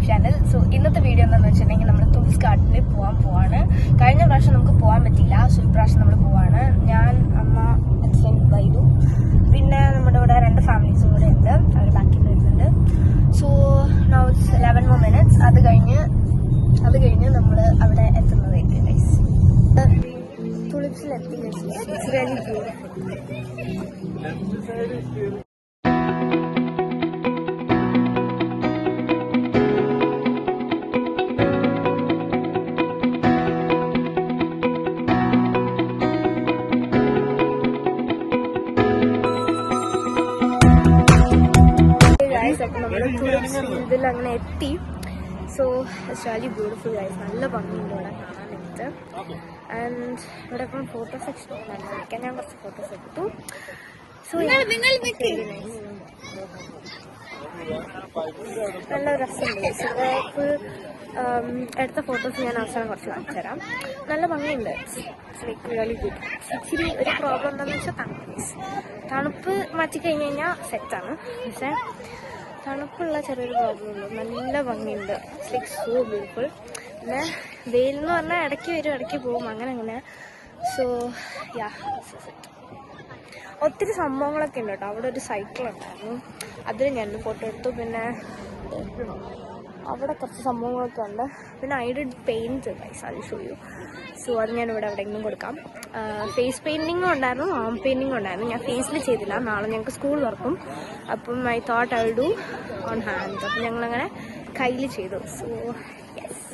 YouTube channel. So ഇന്നത്തെ video എന്താണെന്ന് വെച്ചിട്ടുണ്ടെങ്കിൽ നമ്മൾ തുളിസ് ഗാർഡനിൽ പോവാണ്. കഴിഞ്ഞ പ്രാവശ്യം നമുക്ക് പോകാൻ പറ്റില്ല, സോ ഇപ്രാവശ്യം നമ്മൾ പോവാണ്. ഞാൻ, അമ്മ, അച്ഛൻ, വൈദു, പിന്നെ നമ്മുടെ ഇവിടെ 2 ഫാമിലീസും കൂടെ ഉണ്ട്, അവർ ബാക്കിൽ വരുന്നുണ്ട്. So now it's 11 more minutes. അത് കഴിഞ്ഞ് നമ്മൾ അവിടെ എത്തുന്നതായിരിക്കും. തുളിസിലെത്തി. It's really beautiful. ഇതിൽ അങ്ങനെ എത്തി. So it's really beautiful guys. നല്ല ഭംഗിയുണ്ട് ഇവിടെ കാണാനായിട്ട്. ആൻഡ് ഇവിടെ ഇപ്പം ഫോട്ടോ സെക്ഷൻ ഉണ്ടായിരിക്കാം. ഞാൻ കുറച്ച് ഫോട്ടോസ് എടുത്തു. സോ നല്ല രസമുണ്ട്. ഫുൾ എടുത്ത ഫോട്ടോസ് ഞാൻ അവസാനം കുറച്ച് കാണിച്ചു തരാം. നല്ല ഭംഗിയുണ്ട്. Like really good. ഇച്ചിരി ഒരു പ്രോബ്ലം എന്താണെന്ന് വെച്ചാൽ തണുപ്പ് മാറ്റിക്കഴിഞ്ഞ് കഴിഞ്ഞാൽ സെറ്റാണ്. പക്ഷേ തണുപ്പുള്ള ചെറിയൊരു പ്രോബ്ലം ഉള്ളൂ. നല്ല ഭംഗിയുണ്ട്. It's like so beautiful. പിന്നെ വെയിലെന്ന് പറഞ്ഞാൽ ഇടയ്ക്ക് വരും ഇടയ്ക്ക് പോകും, അങ്ങനെ. സോ യാ, ഒത്തിരി സംഭവങ്ങളൊക്കെ ഉണ്ട് കേട്ടോ. അവിടെ ഒരു സൈക്കിൾ ഉണ്ടായിരുന്നു, അതിൽ ഞാൻ ഫോട്ടോ എടുത്തു. പിന്നെ അവിടെ കുറച്ച് സംഭവങ്ങളൊക്കെ ഉണ്ട്. പിന്നെ I did paint guys, I show you. So അത് ഞാൻ ഇവിടെ എവിടെയെങ്കിലും കൊടുക്കാം. ഫേസ് പെയിൻറ്റിങ്ങും ഉണ്ടായിരുന്നു, ആം പെയിൻറ്റിങ്ങും ഉണ്ടായിരുന്നു. ഞാൻ ഫേസിൽ ചെയ്തില്ല, നാളെ ഞങ്ങൾക്ക് സ്കൂൾ തുറക്കും. അപ്പം I thought I do on hand. അപ്പം ഞങ്ങളങ്ങനെ കയ്യിൽ ചെയ്തു. So yes,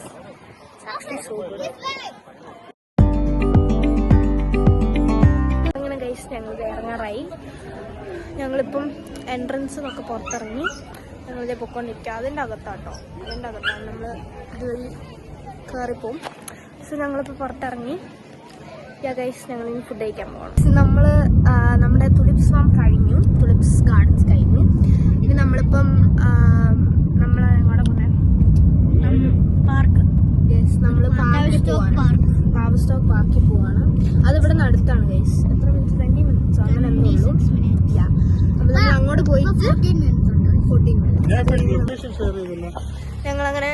actually so good. അങ്ങനെ ഗൈസ് ഞങ്ങൾ ഇറങ്ങാറായി. ഞങ്ങളിപ്പം എൻട്രൻസ് ഒക്കെ പുറത്തിറങ്ങി. ഞങ്ങളിതേ പൊയ്ക്കൊണ്ടിരിക്കുക. അതിൻ്റെ അകത്താണ് നമ്മൾ ഇതുവഴി കയറിപ്പോവും. സോ ഞങ്ങളിപ്പോൾ പുറത്തിറങ്ങി. യാ ഗൈസ്, ഞങ്ങളിനി ഫുഡ് കഴിക്കാൻ പോകണം. നമ്മൾ നമ്മുടെ തുലിപ്സ് ഫാം കഴിഞ്ഞു, തുലിപ്സ് ഗാർഡൻസ് കഴിഞ്ഞു. ഇനി നമ്മളിപ്പം നമ്മൾ എങ്ങോട്ട് പോകണേ? പാർക്ക്. യെസ്, നമ്മൾ പാവർ സ്റ്റോക്ക് പാർക്കിൽ പോവാണ്. അതിവിടെ നിന്ന് അടുത്താണ് ഗൈസ്. എത്ര മിനിറ്റ്? 20 minutes അങ്ങനെ എന്തേ ഉള്ളൂ. യാ, അപ്പോൾ നമ്മൾ അങ്ങോട്ട് പോയി 14 minutes. ഞങ്ങളങ്ങനെ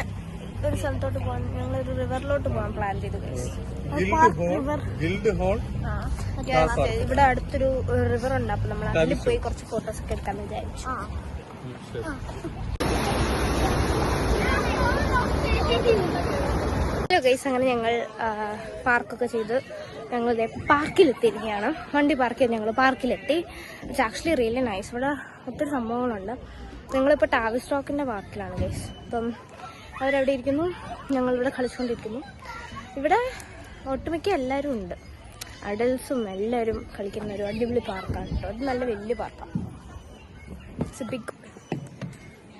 ഒരു സ്ഥലത്തോട്ട് പോകാൻ, ഞങ്ങളൊരു റിവറിലോട്ട് പോകാൻ പ്ലാൻ ചെയ്തു ഗൈസ്. ഇവിടെ അടുത്തൊരു റിവർ ഉണ്ട്, അപ്പൊ നമ്മൾ അതിൽ പോയി കുറച്ച് ഫോട്ടോസ് ഒക്കെ എടുക്കാന്ന് വിചാരിച്ചു. ഹലോ ഗൈസ്, അങ്ങനെ ഞങ്ങൾ പാർക്കൊക്കെ ചെയ്ത് ഞങ്ങൾ പാർക്കിലെത്തിയിരിക്കുകയാണ്. വണ്ടി പാർക്ക് ചെയ്ത് ഞങ്ങൾ പാർക്കിലെത്തി. It's actually really nice. ഇവിടെ ഒത്തിരി സംഭവങ്ങളുണ്ട്. ഞങ്ങളിപ്പോൾ ടാവി സ്റ്റോക്കിൻ്റെ പാർക്കിലാണ് ഗൈസ്. അപ്പം അവരവിടെ ഇരിക്കുന്നു, ഞങ്ങളിവിടെ കളിച്ചുകൊണ്ടിരിക്കുന്നു. ഇവിടെ ഒട്ടുമിക്ക എല്ലാവരും ഉണ്ട്, അഡൽസും എല്ലാവരും കളിക്കുന്ന ഒരു അടിപൊളി പാർക്കാണ് കേട്ടോ. അത് നല്ല വലിയ പാർക്കാണ്. It's big.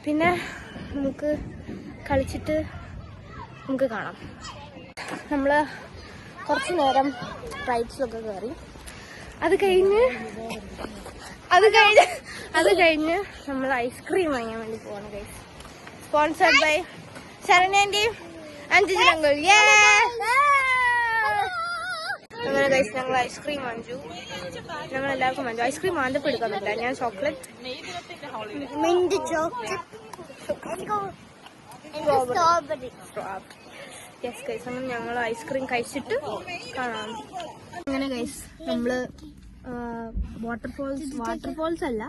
പിന്നെ നമുക്ക് കളിച്ചിട്ട് നമുക്ക് കാണാം. നമ്മൾ കുറച്ച് നേരം റൈഡ്സിലൊക്കെ കയറി. അത് കഴിഞ്ഞ് നമ്മൾ ഐസ്ക്രീം വാങ്ങാൻ വേണ്ടി പോവാണ് ഗൈസ്. സ്പോൺസർഡ് ബൈ ശരണ്യാൻ്റെയും അഞ്ചിലങ്കൾ. അങ്ങനെ ഗൈസ് ഞങ്ങൾ ഐസ്ക്രീം വാങ്ങിച്ചു. ഞങ്ങൾ എല്ലാവർക്കും വാങ്ങിച്ചു. ഐസ്ക്രീം വാങ്ങിയപ്പോൾ എടുക്കുന്നില്ല. ഞാൻ chocolate, mint chocolate, strawberry. Yes guys, അങ്ങനെ ഞങ്ങൾ ഐസ്ക്രീം കഴിച്ചിട്ട് കാണാം. അങ്ങനെ ഗൈസ് നമ്മള് വാട്ടർഫോൾസ് അല്ല,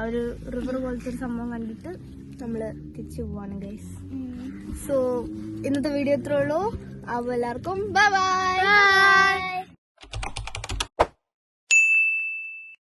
ഒരു റിവർ പോലത്തെ ഒരു സംഭവം കണ്ടിട്ട് നമ്മള് തിരിച്ചു പോവാണ് ഗൈസ്. സോ ഇന്നത്തെ വീഡിയോ ഇത്രേ ഉള്ളൂ. അപ്പോൾ എല്ലാവർക്കും ബൈ ബൈ.